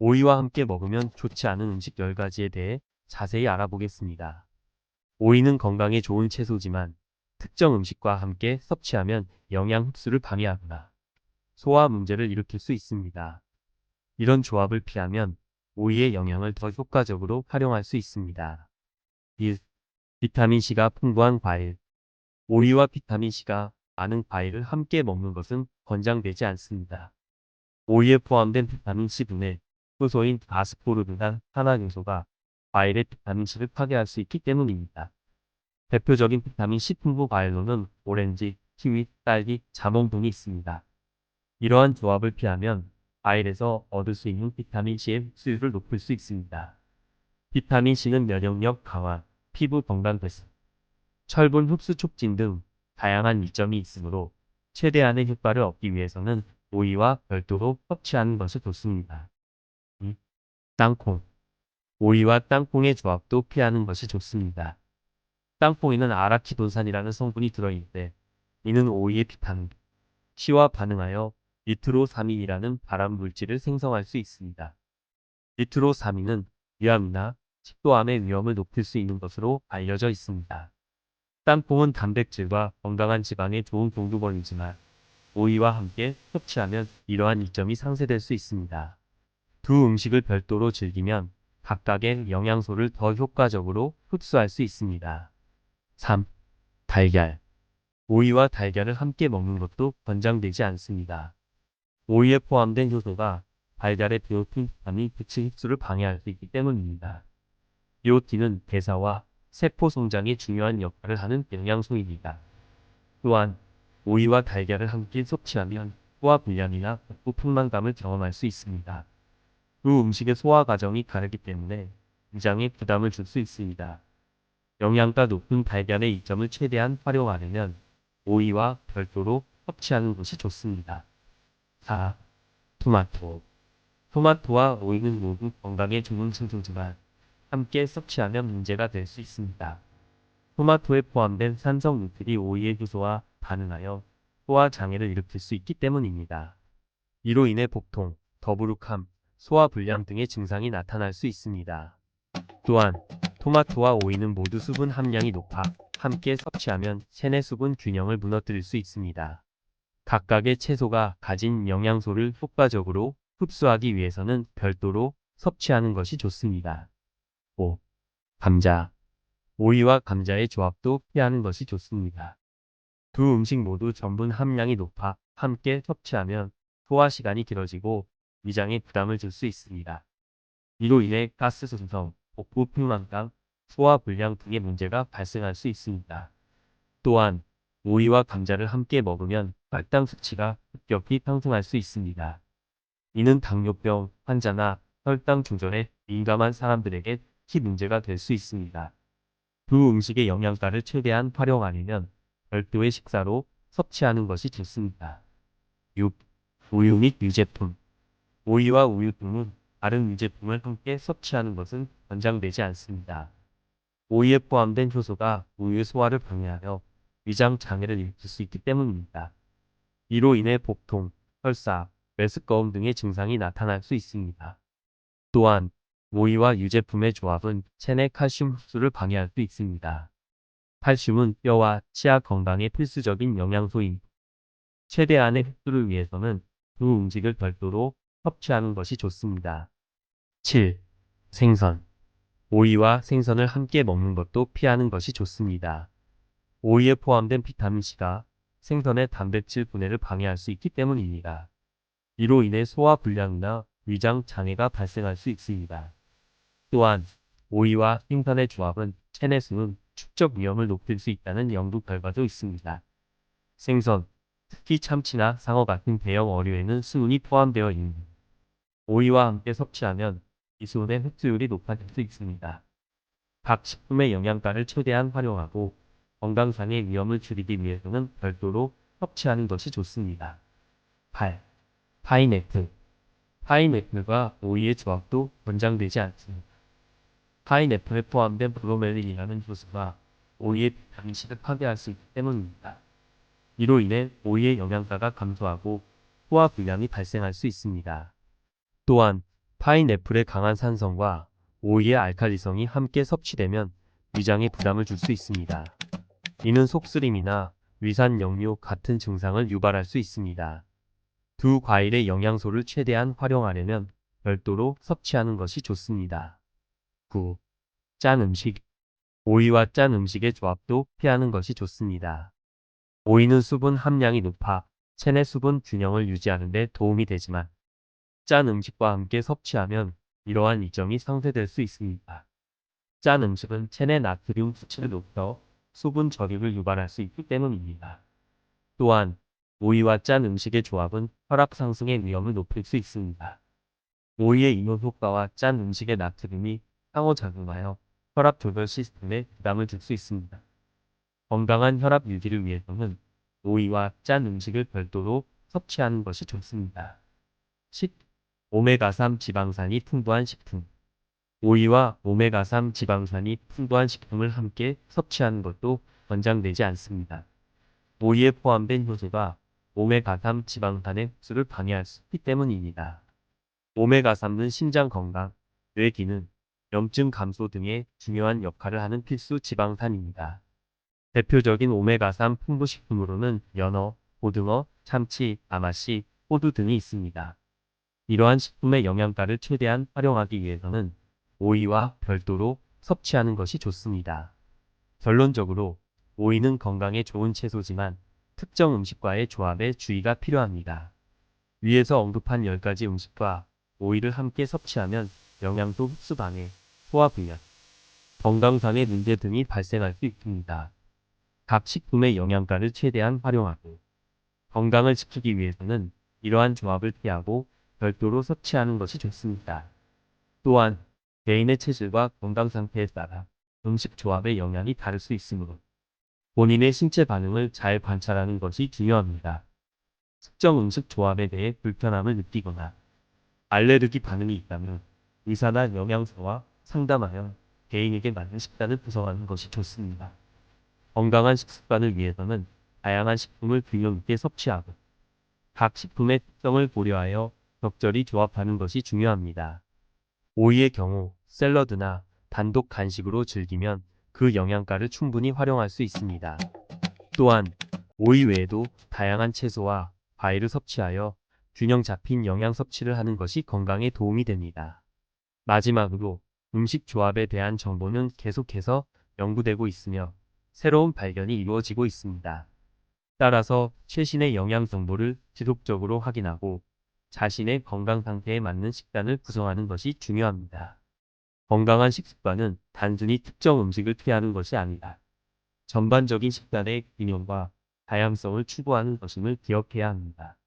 오이와 함께 먹으면 좋지 않은 음식 10가지에 대해 자세히 알아보겠습니다. 오이는 건강에 좋은 채소지만 특정 음식과 함께 섭취하면 영양 흡수를 방해하거나 소화 문제를 일으킬 수 있습니다. 이런 조합을 피하면 오이의 영양을 더 효과적으로 활용할 수 있습니다. 1. 비타민C가 풍부한 과일. 오이와 비타민C가 많은 과일을 함께 먹는 것은 권장되지 않습니다. 오이에 포함된 비타민C 분해 효소인 아스포르빈한 산화 요소가 과일의 비타민C를 파괴할 수 있기 때문입니다. 대표적인 비타민C 풍부 과일로는 오렌지, 키위, 딸기, 자몽 등이 있습니다. 이러한 조합을 피하면 과일에서 얻을 수 있는 비타민C의 흡수율을 높일 수 있습니다. 비타민C는 면역력 강화, 피부 건강 개선, 철분 흡수 촉진 등 다양한 이점이 있으므로 최대한의 효과를 얻기 위해서는 오이와 별도로 섭취하는 것이 좋습니다. 2. 땅콩. 오이와 땅콩의 조합도 피하는 것이 좋습니다. 땅콩에는 아라키도산이라는 성분이 들어있는데 이는 오이의 비타민 C와 반응하여 니트로사민이라는 발암 물질을 생성할 수 있습니다. 니트로사민은 위암이나 식도암의 위험을 높일 수 있는 것으로 알려져 있습니다. 땅콩은 단백질과 건강한 지방에 좋은 공급원이지만 오이와 함께 섭취하면 이러한 이점이 상쇄될 수 있습니다. 두 음식을 별도로 즐기면 각각의 영양소를 더 효과적으로 흡수할 수 있습니다. 3. 달걀. 오이와 달걀을 함께 먹는 것도 권장되지 않습니다. 오이에 포함된 효소가 달걀의 비오틴, 비타민 B층 흡수를 방해할 수 있기 때문입니다. 비오틴은 대사와 세포 성장에 중요한 역할을 하는 영양소입니다. 또한 오이와 달걀을 함께 섭취하면 소화불량이나 복부 풍만감을 경험할 수 있습니다. 두 음식의 소화 과정이 다르기 때문에 위장에 부담을 줄 수 있습니다. 영양가 높은 달걀의 이점을 최대한 활용하려면 오이와 별도로 섭취하는 것이 좋습니다. 4. 토마토. 토마토와 오이는 모두 건강에 좋은 채소지만 함께 섭취하면 문제가 될 수 있습니다. 토마토에 포함된 산성 누클이 오이의 효소와 반응하여 소화 장애를 일으킬 수 있기 때문입니다. 이로 인해 복통, 더부룩함, 소화불량 등의 증상이 나타날 수 있습니다. 또한 토마토와 오이는 모두 수분 함량이 높아 함께 섭취하면 체내 수분 균형을 무너뜨릴 수 있습니다. 각각의 채소가 가진 영양소를 효과적으로 흡수하기 위해서는 별도로 섭취하는 것이 좋습니다. 5. 감자. 오이와 감자의 조합도 피하는 것이 좋습니다. 두 음식 모두 전분 함량이 높아 함께 섭취하면 소화 시간이 길어지고 위장에 부담을 줄 수 있습니다. 이로 인해 가스 손성, 복부 풍만감, 소화불량 등의 문제가 발생할 수 있습니다. 또한 오이와 감자를 함께 먹으면 혈당 수치가 급격히 상승할 수 있습니다. 이는 당뇨병 환자나 혈당 조절에 민감한 사람들에게 특히 문제가 될 수 있습니다. 두 음식의 영양가를 최대한 활용하려면 별도의 식사로 섭취하는 것이 좋습니다. 6. 우유 및 유제품. 오이와 우유 등은 다른 유제품을 함께 섭취하는 것은 권장되지 않습니다. 오이에 포함된 효소가 우유의 소화를 방해하여 위장 장애를 일으킬 수 있기 때문입니다. 이로 인해 복통, 설사, 메스꺼움 등의 증상이 나타날 수 있습니다. 또한 오이와 유제품의 조합은 체내 칼슘 흡수를 방해할 수 있습니다. 칼슘은 뼈와 치아 건강에 필수적인 영양소인 최대한의 흡수를 위해서는 두 음식을 별도로 섭취하는 것이 좋습니다. 7. 생선. 오이와 생선을 함께 먹는 것도 피하는 것이 좋습니다. 오이에 포함된 비타민C가 생선의 단백질 분해를 방해할 수 있기 때문입니다. 이로 인해 소화불량이나 위장 장애가 발생할 수 있습니다. 또한 오이와 생선의 조합은 체내 수분 축적 위험을 높일 수 있다는 연구 결과도 있습니다. 생선, 특히 참치나 상어 같은 대형 어류에는 수은이 포함되어 있는 오이와 함께 섭취하면 이 수은의 흡수율이 높아질 수 있습니다. 각 식품의 영양가를 최대한 활용하고 건강상의 위험을 줄이기 위해서는 별도로 섭취하는 것이 좋습니다. 8. 파인애플. 파인애플과 오이의 조합도 권장되지 않습니다. 파인애플에 포함된 브로멜린이라는 효소가 오이의 비타민C를 파괴할 수 있기 때문입니다. 이로 인해 오이의 영양가가 감소하고 소화불량이 발생할 수 있습니다. 또한 파인애플의 강한 산성과 오이의 알칼리성이 함께 섭취되면 위장에 부담을 줄 수 있습니다. 이는 속쓰림이나 위산 역류 같은 증상을 유발할 수 있습니다. 두 과일의 영양소를 최대한 활용하려면 별도로 섭취하는 것이 좋습니다. 9. 짠 음식. 오이와 짠 음식의 조합도 피하는 것이 좋습니다. 오이는 수분 함량이 높아 체내 수분 균형을 유지하는 데 도움이 되지만 짠 음식과 함께 섭취하면 이러한 이점이 상쇄될 수 있습니다. 짠 음식은 체내 나트륨 수치를 높여 수분 저립을 유발할 수 있기 때문입니다. 또한 오이와 짠 음식의 조합은 혈압 상승의 위험을 높일 수 있습니다. 오이의 이뇨 효과와 짠 음식의 나트륨이 상호작용하여 혈압 조절 시스템에 부담을 줄 수 있습니다. 건강한 혈압 유지를 위해서는 오이와 짠 음식을 별도로 섭취하는 것이 좋습니다. 10. 오메가3 지방산이 풍부한 식품. 오이와 오메가3 지방산이 풍부한 식품을 함께 섭취하는 것도 권장되지 않습니다. 오이에 포함된 효소가 오메가3 지방산의 흡수를 방해할 수 있기 때문입니다. 오메가3는 심장 건강, 뇌 기능, 염증 감소 등의 중요한 역할을 하는 필수 지방산입니다. 대표적인 오메가3 풍부 식품으로는 연어, 고등어, 참치, 아마씨, 호두 등이 있습니다. 이러한 식품의 영양가를 최대한 활용하기 위해서는 오이와 별도로 섭취하는 것이 좋습니다. 결론적으로 오이는 건강에 좋은 채소지만 특정 음식과의 조합에 주의가 필요합니다. 위에서 언급한 10가지 음식과 오이를 함께 섭취하면 영양소 흡수 방해, 소화불량, 건강상의 문제 등이 발생할 수 있습니다. 각 식품의 영양가를 최대한 활용하고 건강을 지키기 위해서는 이러한 조합을 피하고 별도로 섭취하는 것이 좋습니다. 또한 개인의 체질과 건강 상태에 따라 음식 조합의 영향이 다를 수 있으므로 본인의 신체 반응을 잘 관찰하는 것이 중요합니다. 특정 음식 조합에 대해 불편함을 느끼거나 알레르기 반응이 있다면 의사나 영양사와 상담하여 개인에게 맞는 식단을 구성하는 것이 좋습니다. 건강한 식습관을 위해서는 다양한 식품을 균형 있게 섭취하고 각 식품의 특성을 고려하여 적절히 조합하는 것이 중요합니다. 오이의 경우 샐러드나 단독 간식으로 즐기면 그 영양가를 충분히 활용할 수 있습니다. 또한 오이 외에도 다양한 채소와 과일을 섭취하여 균형 잡힌 영양 섭취를 하는 것이 건강에 도움이 됩니다. 마지막으로 음식 조합에 대한 정보는 계속해서 연구되고 있으며 새로운 발견이 이루어지고 있습니다. 따라서 최신의 영양 정보를 지속적으로 확인하고 자신의 건강 상태에 맞는 식단을 구성하는 것이 중요합니다. 건강한 식습관은 단순히 특정 음식을 피하는 것이 아니다. 전반적인 식단의 균형과 다양성을 추구하는 것임을 기억해야 합니다.